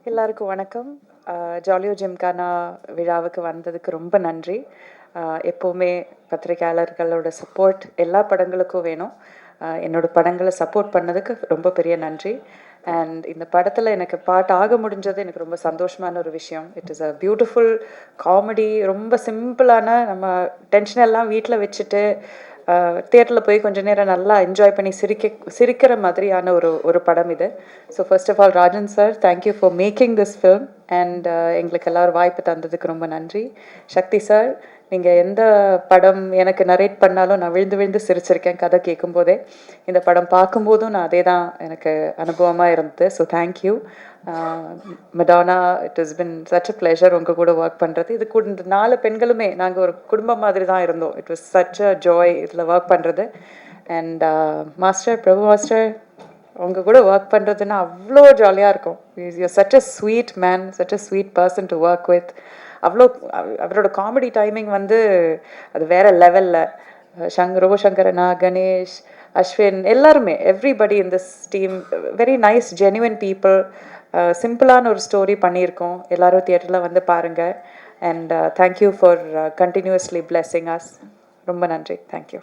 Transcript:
எல்லாருக்கும் வணக்கம். ஜாலியோ ஜிம்கானா விழாவுக்கு வந்ததுக்கு ரொம்ப நன்றி. எப்போவுமே பத்திரிக்கையாளர்களோட சப்போர்ட் எல்லா படங்களுக்கும் வேணும். என்னோட படங்களை சப்போர்ட் பண்ணதுக்கு ரொம்ப பெரிய நன்றி. அண்ட் இந்த படத்தில் எனக்கு பாட்டு ஆக முடிஞ்சது எனக்கு ரொம்ப சந்தோஷமான ஒரு விஷயம். It is a beautiful comedy. ரொம்ப சிம்பிளான நம்ம டென்ஷன் எல்லாம் வீட்டில் வச்சுட்டு தியேட்டரில் போய் கொஞ்சம் நேரம் நல்லா என்ஜாய் பண்ணி சிரிக்கிற மாதிரியான ஒரு படம் இது. So first of all Rajan sir, thank you for making this film. And எங்களுக்கு எல்லோரும் வாய்ப்பு தந்ததுக்கு ரொம்ப நன்றி. சக்தி சார், நீங்கள் எந்த படம் எனக்கு நரேட் பண்ணாலும் நான் விழுந்து விழுந்து சிரிச்சிருக்கேன் கதை கேட்கும்போதே. இந்த படம் பார்க்கும்போதும் நான் அதே தான் எனக்கு அனுபவமாக இருந்தது. ஸோ தேங்க்யூ மெடானா. It is been such a pleasure உங்கள் கூட ஒர்க் பண்ணுறது. இது கூட இந்த 4 பெண்களுமே நாங்கள் ஒரு குடும்பம் மாதிரி தான் இருந்தோம். It was such a joy இதில் ஒர்க் பண்ணுறது. அண்ட் மாஸ்டர், பிரபு மாஸ்டர், உங்கள் கூட ஒர்க் பண்ணுறதுன்னா அவ்வளோ ஜாலியாக இருக்கும். You such a sweet man, such a sweet person to work with. அவ்வளோ அவரோட காமெடி டைமிங் வந்து அது வேற லெவலில். ரோபோசங்கரனா, கணேஷ், அஸ்வின், எல்லாருமே everybody in this team very nice genuine people. சிம்பிளான ஒரு ஸ்டோரி பண்ணியிருக்கோம். எல்லோரும் தியேட்டரில் வந்து பாருங்கள். And thank you for continuously blessing us. ரொம்ப நன்றி. தேங்க்யூ.